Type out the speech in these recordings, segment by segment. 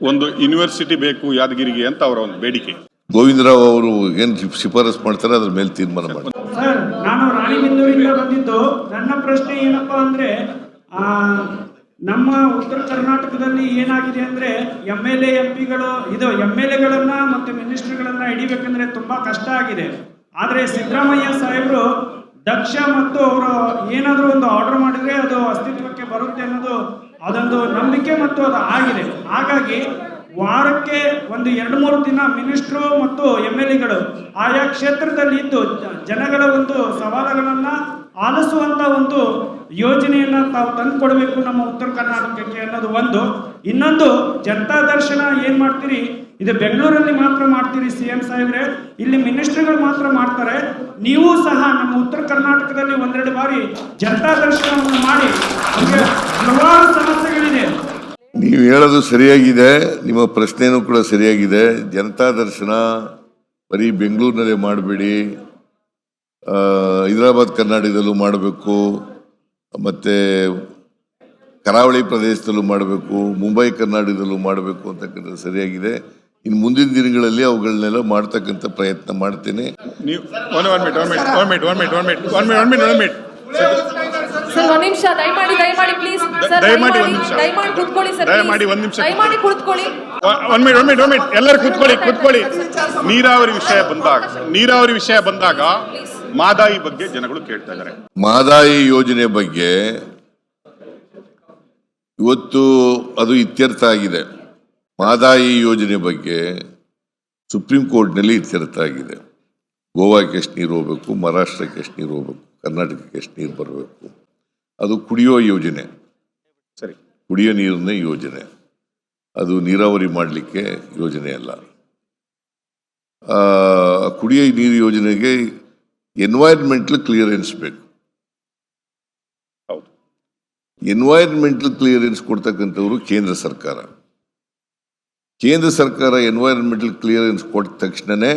ಒಂದು ಯೂನಿವರ್ಸಿಟಿ ಬೇಕು ಯಾದಗಿರಿಗೆ ಅಂತ ಅವರ ಒಂದು ಬೇಡಿಕೆ. ಗೋವಿಂದರಾವ್ ಅವರು ಏನ್ ಶಿಫಾರಸ್ ಮಾಡ್ತಾರೆ ಅದ್ರ ಮೇಲೆ ತೀರ್ಮಾನ ಮಾಡ್ತಾರೆ. ಸರ್, ನಾನು ರಾಣಿಬೆನ್ನೂರಿಂದ ಬಂದಿದ್ದು. ನನ್ನ ಪ್ರಶ್ನೆ ಏನಪ್ಪಾ ಅಂದ್ರೆ, ನಮ್ಮ ಉತ್ತರ ಕರ್ನಾಟಕದಲ್ಲಿ ಏನಾಗಿದೆ ಅಂದ್ರೆ MLA MP-ಗಳು MLA-ಗಳನ್ನ ಮತ್ತೆ ಮಿನಿಸ್ಟರ್ಗಳನ್ನ ಹಿಡಿಬೇಕಂದ್ರೆ ತುಂಬಾ ಕಷ್ಟ ಆಗಿದೆ. ಆದ್ರೆ ಸಿದ್ದರಾಮಯ್ಯ ಸಾಹೇಬರು ದಕ್ಷ ಮತ್ತು ಅವರು ಏನಾದರೂ ಒಂದು ಆರ್ಡರ್ ಮಾಡಿದ್ರೆ ಅದು ಅಸ್ತಿತ್ವಕ್ಕೆ ಬರುತ್ತೆ ಅನ್ನೋದು ಅದೊಂದು ನಂಬಿಕೆ ಮತ್ತು ಅದು ಆಗಿದೆ. ಹಾಗಾಗಿ ವಾರಕ್ಕೆ ಒಂದು 2-3 ದಿನ ಮಿನಿಸ್ಟ್ರು ಮತ್ತು MLA-ಗಳು ಆಯಾ ಕ್ಷೇತ್ರದಲ್ಲಿ ಇದ್ದು ಜನಗಳ ಒಂದು ಸವಾಲುಗಳನ್ನ ಆಲಿಸುವಂತ ಒಂದು ಯೋಜನೆಯನ್ನ ತಾವು ತಂದುಕೊಡ್ಬೇಕು ನಮ್ಮ ಉತ್ತರ ಕರ್ನಾಟಕಕ್ಕೆ ಅನ್ನೋದು ಒಂದು. ಇನ್ನೊಂದು, ಜನತಾ ದರ್ಶನ ಏನ್ ಮಾಡ್ತೀರಿ, ಇದು ಬೆಂಗಳೂರಲ್ಲಿ ಮಾತ್ರ ಮಾಡ್ತೀರಿ CM ಸಾಹೇಬ್ರೆ, ಇಲ್ಲಿ ಮಿನಿಸ್ಟರ್ಗಳು ಮಾತ್ರ ಮಾಡ್ತಾರೆ. ನೀವು ಸಹ ನಮ್ಮ ಉತ್ತರ ಕರ್ನಾಟಕದಲ್ಲಿ 1-2 ಬಾರಿ ಜನತಾ ದರ್ಶನವನ್ನು ಮಾಡಿ, ಹಲವಾರು ಸಮಸ್ಯೆಗಳಿದೆ. ನೀವು ಹೇಳೋದು ಸರಿಯಾಗಿದೆ, ನಿಮ್ಮ ಪ್ರಶ್ನೆನೂ ಕೂಡ ಸರಿಯಾಗಿದೆ. ಜನತಾ ದರ್ಶನ ಬರೀ ಬೆಂಗಳೂರಿನಲ್ಲೇ ಮಾಡಬೇಡಿ, ಹೈದರಾಬಾದ್ ಕರ್ನಾಟಕದಲ್ಲೂ ಮಾಡಬೇಕು, ಮತ್ತು ಕರಾವಳಿ ಪ್ರದೇಶದಲ್ಲೂ ಮಾಡಬೇಕು, ಮುಂಬೈ ಕರ್ನಾಟಕದಲ್ಲೂ ಮಾಡಬೇಕು ಅಂತಕ್ಕಂಥದ್ದು ಸರಿಯಾಗಿದೆ. ಇನ್ನು ಮುಂದಿನ ದಿನಗಳಲ್ಲಿ ಅವುಗಳನ್ನೆಲ್ಲ ಮಾಡ್ತಕ್ಕಂಥ ಪ್ರಯತ್ನ ಮಾಡ್ತೇನೆ. ನೀವು ಸರ್, ಒಂದು ನಿಮಿಷ ದಯಮಾಡಿ ಪ್ಲೀಸ್ ಸರ್, ದಯಮಾಡಿ ಕೂತ್ಕೊಳ್ಳಿ ಸರ್, ದಯಮಾಡಿ ಒಂದು ನಿಮಿಷ ಕೂತ್ಕೊಳ್ಳಿ. ಎಲ್ಲರೂ ಕೂತ್ಕೊಳ್ಳಿ. ನೀರಾವರಿ ವಿಷಯ ಬಂದಾಗ ಮಾದಾಯಿ ಬಗ್ಗೆ ಜನಗಳು ಕೇಳ್ತಾ ಇದ್ದಾರೆ. ಮಾದಾಯಿ ಯೋಜನೆ ಬಗ್ಗೆ ಇವತ್ತು ಅದು ಇತ್ಯರ್ಥ ಆಗಿದೆ. ಮಾದಾಯಿ ಯೋಜನೆ ಬಗ್ಗೆ ಸುಪ್ರೀಂ ಕೋರ್ಟ್ನಲ್ಲಿ ಇತ್ಯರ್ಥ ಆಗಿದೆ. ಗೋವಾಕ್ಕೆ ಎಷ್ಟು ನೀರು ಹೋಗ್ಬೇಕು, ಮಹಾರಾಷ್ಟ್ರಕ್ಕೆ ಎಷ್ಟು ನೀರು ಹೋಗ್ಬೇಕು, ಕರ್ನಾಟಕಕ್ಕೆ ಎಷ್ಟು ನೀರು ಬರಬೇಕು. ಅದು ಕುಡಿಯೋ ಯೋಜನೆ, ಸರಿ, ಕುಡಿಯೋ ನೀರಿನ ಯೋಜನೆ, ಅದು ನೀರಾವರಿ ಮಾಡಲಿಕ್ಕೆ ಯೋಜನೆ ಅಲ್ಲ. ಕುಡಿಯೋ ನೀರು ಯೋಜನೆಗೆ ಎನ್ವೈರ್ಮೆಂಟಲ್ ಕ್ಲಿಯರೆನ್ಸ್ ಬೇಕು. ಹೌದು, ಎನ್ವೈರ್ಮೆಂಟಲ್ ಕ್ಲಿಯರೆನ್ಸ್ ಕೊಡ್ತಕ್ಕಂಥವ್ರು ಕೇಂದ್ರ ಸರ್ಕಾರ. ಕೇಂದ್ರ ಸರ್ಕಾರ ಎನ್ವೈರ್ಮೆಂಟಲ್ ಕ್ಲಿಯರೆನ್ಸ್ ಕೊಟ್ಟ ತಕ್ಷಣವೇ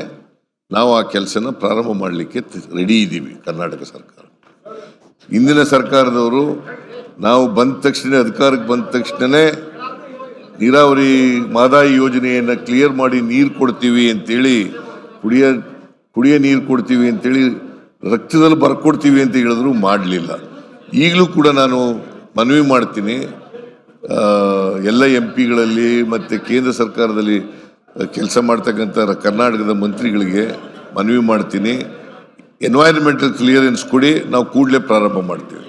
ನಾವು ಆ ಕೆಲಸನ ಪ್ರಾರಂಭ ಮಾಡಲಿಕ್ಕೆ ರೆಡಿ ಇದ್ದೀವಿ. ಕರ್ನಾಟಕ ಸರ್ಕಾರ, ಇಂದಿನ ಸರ್ಕಾರದವರು ನಾವು ಅಧಿಕಾರಕ್ಕೆ ಬಂದ ತಕ್ಷಣವೇ ನೀರಾವರಿ ಮಾದಾಯಿ ಯೋಜನೆಯನ್ನು ಕ್ಲಿಯರ್ ಮಾಡಿ ನೀರು ಕೊಡ್ತೀವಿ ಅಂತೇಳಿ, ಕುಡಿಯೋ ನೀರು ಕೊಡ್ತೀವಿ ಅಂತೇಳಿ ರಕ್ತದಲ್ಲಿ ಬರ್ಕೊಡ್ತೀವಿ ಅಂತ ಹೇಳಿದ್ರು ಮಾಡಲಿಲ್ಲ. ಈಗಲೂ ಕೂಡ ನಾನು ಮನವಿ ಮಾಡ್ತೀನಿ ಎಲ್ಲ MP-ಗಳಲ್ಲಿ ಮತ್ತು ಕೇಂದ್ರ ಸರ್ಕಾರದಲ್ಲಿ ಕೆಲಸ ಮಾಡ್ತಕ್ಕಂಥ ಕರ್ನಾಟಕದ ಮಂತ್ರಿಗಳಿಗೆ ಮನವಿ ಮಾಡ್ತೀನಿ, ಎನ್ವೈರ್ಮೆಂಟಲ್ ಕ್ಲಿಯರೆನ್ಸ್ ಕೊಡಿ, ನಾವು ಕೂಡಲೇ ಪ್ರಾರಂಭ ಮಾಡ್ತೀವಿ.